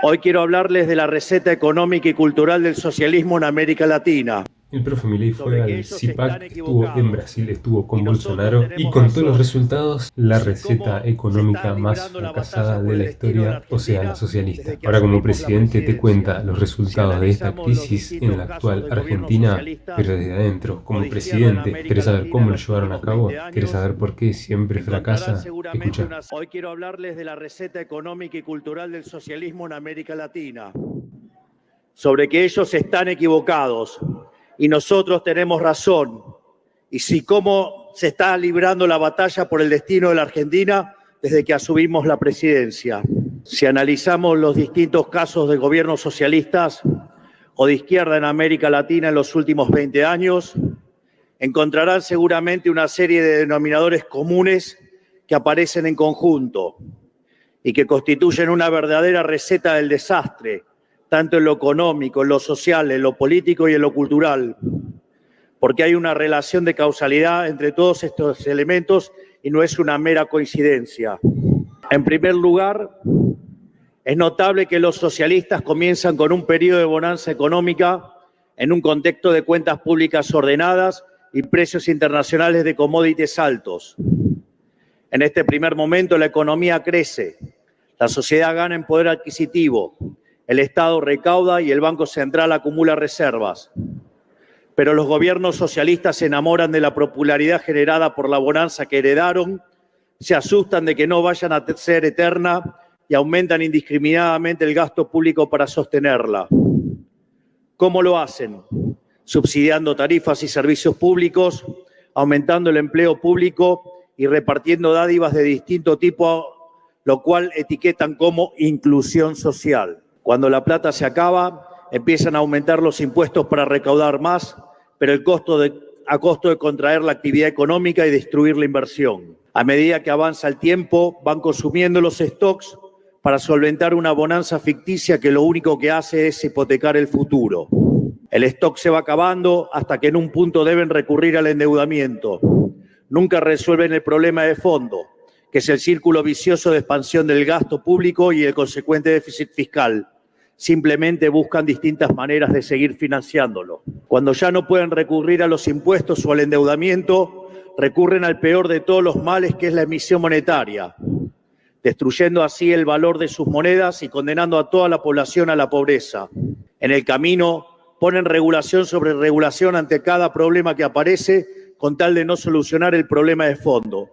Hoy quiero hablarles de la receta económica y cultural del socialismo en América Latina. El profe Milei fue al CIPAC, estuvo en Brasil, estuvo con Y nosotros Bolsonaro y tenemos contó los razón. resultados, la Si receta cómo se económica está más librando la batalla fracasada por de el la destino de la historia, o sea, la Argentina socialista. desde que Ahora como asumimos la presidente te presidencia. cuenta los Si resultados de esta analizamos los crisis en distintos la casos actual de gobiernos Argentina, pero socialistas desde adentro, o como de izquierda en presidente. América ¿Querés saber Latina en cómo lo los llevaron a últimos 20 cabo? ¿Querés años, saber por qué siempre encontrarán fracasa? seguramente Escucha. una... Hoy quiero hablarles de la receta económica y cultural del socialismo en América Latina, sobre que ellos están equivocados y nosotros tenemos razón, y si cómo se está librando la batalla por el destino de la Argentina desde que asumimos la presidencia. Si analizamos los distintos casos de gobiernos socialistas o de izquierda en América Latina en los últimos 20 años, encontrarán seguramente una serie de denominadores comunes que aparecen en conjunto y que constituyen una verdadera receta del desastre, tanto en lo económico, en lo social, en lo político y en lo cultural, porque hay una relación de causalidad entre todos estos elementos y no es una mera coincidencia. En primer lugar, es notable que los socialistas comienzan con un periodo de bonanza económica en un contexto de cuentas públicas ordenadas y precios internacionales de commodities altos. En este primer momento la economía crece, la sociedad gana en poder adquisitivo, el Estado recauda y el Banco Central acumula reservas. Pero los gobiernos socialistas se enamoran de la popularidad generada por la bonanza que heredaron, se asustan de que no vayan a ser eterna y aumentan indiscriminadamente el gasto público para sostenerla. ¿Cómo lo hacen? Subsidiando tarifas y servicios públicos, aumentando el empleo público y repartiendo dádivas de distinto tipo, lo cual etiquetan como inclusión social. Cuando la plata se acaba, empiezan a aumentar los impuestos para recaudar más, pero a costo de contraer la actividad económica y destruir la inversión. A medida que avanza el tiempo, van consumiendo los stocks para solventar una bonanza ficticia que lo único que hace es hipotecar el futuro. El stock se va acabando hasta que en un punto deben recurrir al endeudamiento. Nunca resuelven el problema de fondo, que es el círculo vicioso de expansión del gasto público y el consecuente déficit fiscal. Simplemente buscan distintas maneras de seguir financiándolo. Cuando ya no pueden recurrir a los impuestos o al endeudamiento, recurren al peor de todos los males, que es la emisión monetaria, destruyendo así el valor de sus monedas y condenando a toda la población a la pobreza. En el camino ponen regulación sobre regulación ante cada problema que aparece, con tal de no solucionar el problema de fondo.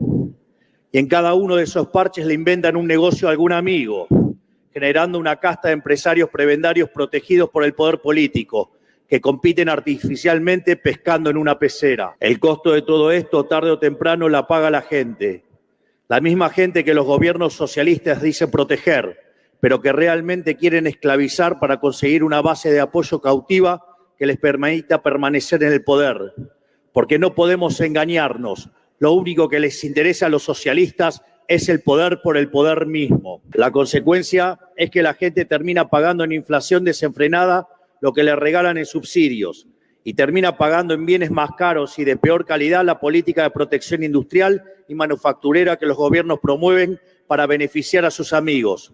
Y en cada uno de esos parches le inventan un negocio a algún amigo, generando una casta de empresarios prebendarios protegidos por el poder político, que compiten artificialmente pescando en una pecera. El costo de todo esto, tarde o temprano, la paga la gente. La misma gente que los gobiernos socialistas dicen proteger, pero que realmente quieren esclavizar para conseguir una base de apoyo cautiva que les permita permanecer en el poder. Porque no podemos engañarnos. Lo único que les interesa a los socialistas es el poder por el poder mismo. La consecuencia es que la gente termina pagando en inflación desenfrenada lo que le regalan en subsidios y termina pagando en bienes más caros y de peor calidad la política de protección industrial y manufacturera que los gobiernos promueven para beneficiar a sus amigos.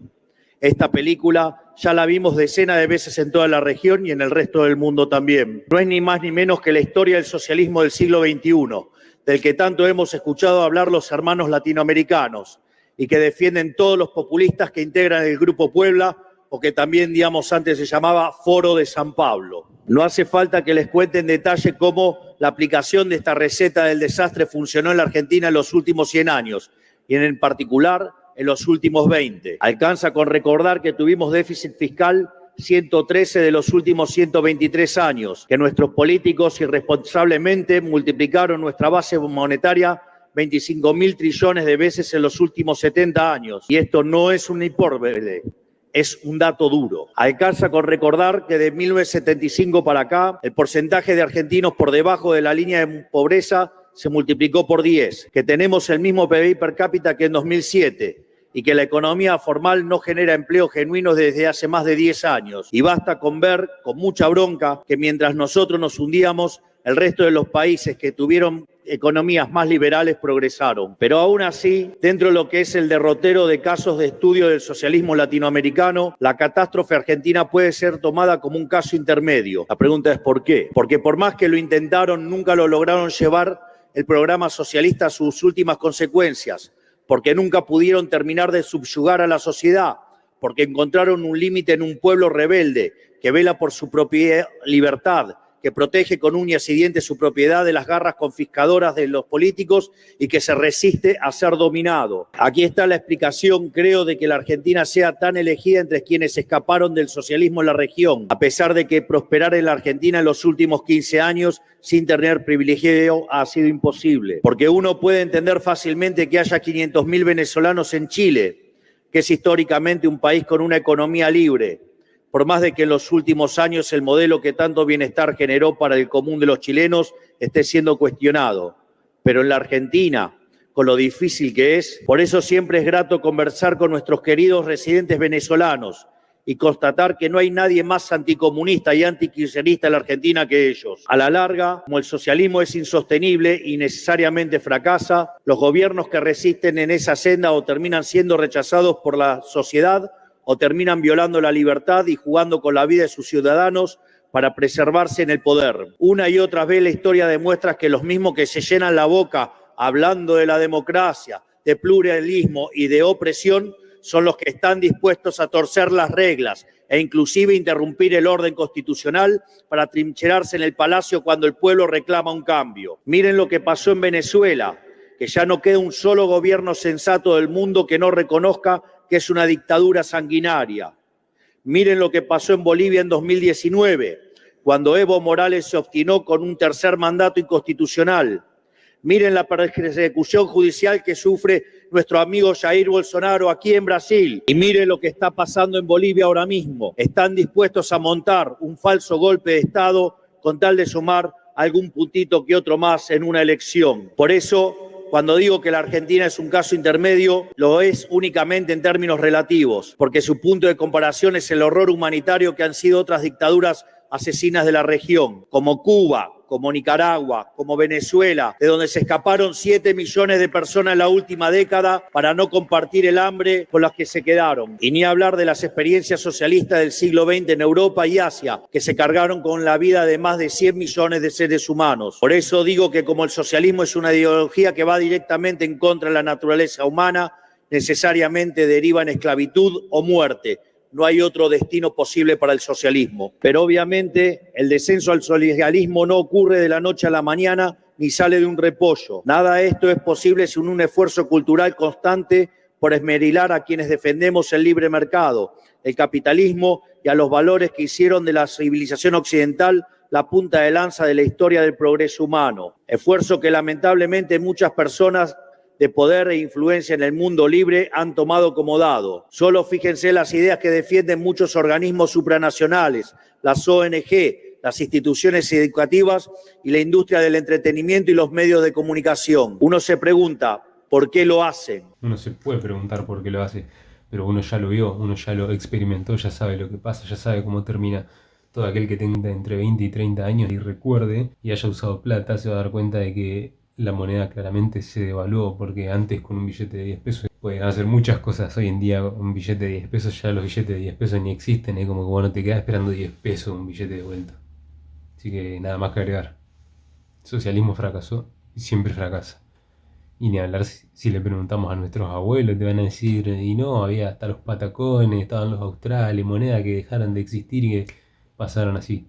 Esta película ya la vimos decenas de veces en toda la región y en el resto del mundo también. No es ni más ni menos que la historia del socialismo del siglo XXI, del que tanto hemos escuchado hablar los hermanos latinoamericanos y que defienden todos los populistas que integran el Grupo Puebla, o que también, digamos, antes se llamaba Foro de San Pablo. No hace falta que les cuente en detalle cómo la aplicación de esta receta del desastre funcionó en la Argentina en los últimos 100 años y en particular en los últimos 20. Alcanza con recordar que tuvimos déficit fiscal 113 de los últimos 123 años, que nuestros políticos irresponsablemente multiplicaron nuestra base monetaria 25.000 trillones de veces en los últimos 70 años. Y esto no es una hipérbole, es un dato duro. Alcanza con recordar que de 1975 para acá, el porcentaje de argentinos por debajo de la línea de pobreza se multiplicó por 10, que tenemos el mismo PBI per cápita que en 2007, y que la economía formal no genera empleo genuino desde hace más de 10 años. Y basta con ver, con mucha bronca, que mientras nosotros nos hundíamos, el resto de los países que tuvieron economías más liberales progresaron. Pero aún así, dentro de lo que es el derrotero de casos de estudio del socialismo latinoamericano, la catástrofe argentina puede ser tomada como un caso intermedio. La pregunta es ¿por qué? Porque por más que lo intentaron, nunca lo lograron llevar el programa socialista a sus últimas consecuencias, porque nunca pudieron terminar de subyugar a la sociedad, porque encontraron un límite en un pueblo rebelde que vela por su propia libertad, que protege con uñas y dientes su propiedad de las garras confiscadoras de los políticos y que se resiste a ser dominado. Aquí está la explicación, creo, de que la Argentina sea tan elegida entre quienes escaparon del socialismo en la región, a pesar de que prosperar en la Argentina en los últimos 15 años sin tener privilegio ha sido imposible. Porque uno puede entender fácilmente que haya 500.000 venezolanos en Chile, que es históricamente un país con una economía libre, por más de que en los últimos años el modelo que tanto bienestar generó para el común de los chilenos esté siendo cuestionado. Pero en la Argentina, con lo difícil que es, por eso siempre es grato conversar con nuestros queridos residentes venezolanos y constatar que no hay nadie más anticomunista y antikirchnerista en la Argentina que ellos. A la larga, como el socialismo es insostenible y necesariamente fracasa, los gobiernos que resisten en esa senda o terminan siendo rechazados por la sociedad o terminan violando la libertad y jugando con la vida de sus ciudadanos para preservarse en el poder. Una y otra vez la historia demuestra que los mismos que se llenan la boca hablando de la democracia, de pluralismo y de opresión son los que están dispuestos a torcer las reglas e inclusive interrumpir el orden constitucional para trincherarse en el palacio cuando el pueblo reclama un cambio. Miren lo que pasó en Venezuela, que ya no queda un solo gobierno sensato del mundo que no reconozca que es una dictadura sanguinaria. Miren lo que pasó en Bolivia en 2019, cuando Evo Morales se obstinó con un tercer mandato inconstitucional. Miren la persecución judicial que sufre nuestro amigo Jair Bolsonaro aquí en Brasil. Y miren lo que está pasando en Bolivia ahora mismo. Están dispuestos a montar un falso golpe de Estado con tal de sumar algún puntito que otro más en una elección. Por eso, cuando digo que la Argentina es un caso intermedio, lo es únicamente en términos relativos, porque su punto de comparación es el horror humanitario que han sido otras dictaduras asesinas de la región, como Cuba, como Nicaragua, como Venezuela, de donde se escaparon 7 millones de personas en la última década para no compartir el hambre con las que se quedaron. Y ni hablar de las experiencias socialistas del siglo XX en Europa y Asia, que se cargaron con la vida de más de 100 millones de seres humanos. Por eso digo que como el socialismo es una ideología que va directamente en contra de la naturaleza humana, necesariamente deriva en esclavitud o muerte. No hay otro destino posible para el socialismo. Pero obviamente el descenso al socialismo no ocurre de la noche a la mañana ni sale de un repollo. Nada de esto es posible sin un esfuerzo cultural constante por esmerilar a quienes defendemos el libre mercado, el capitalismo y a los valores que hicieron de la civilización occidental la punta de lanza de la historia del progreso humano. Esfuerzo que lamentablemente muchas personas de poder e influencia en el mundo libre han tomado como dado. Solo fíjense las ideas que defienden muchos organismos supranacionales, las ONG, las instituciones educativas y la industria del entretenimiento y los medios de comunicación. Uno se pregunta, ¿por qué lo hacen? Uno se puede preguntar por qué lo hace, pero uno ya lo vio, uno ya lo experimentó, ya sabe lo que pasa, ya sabe cómo termina. Todo aquel que tenga entre 20 y 30 años y recuerde y haya usado plata se va a dar cuenta de que la moneda claramente se devaluó, porque antes con un billete de 10 pesos pueden hacer muchas cosas. Hoy en día un billete de 10 pesos, ya los billetes de 10 pesos ni existen, como que vos no te quedás esperando 10 pesos un billete de vuelta. Así que nada más que agregar. El socialismo fracasó y siempre fracasa. Y ni hablar si le preguntamos a nuestros abuelos, te van a decir, y no, había hasta los patacones, estaban los australes, monedas que dejaron de existir y que pasaron así.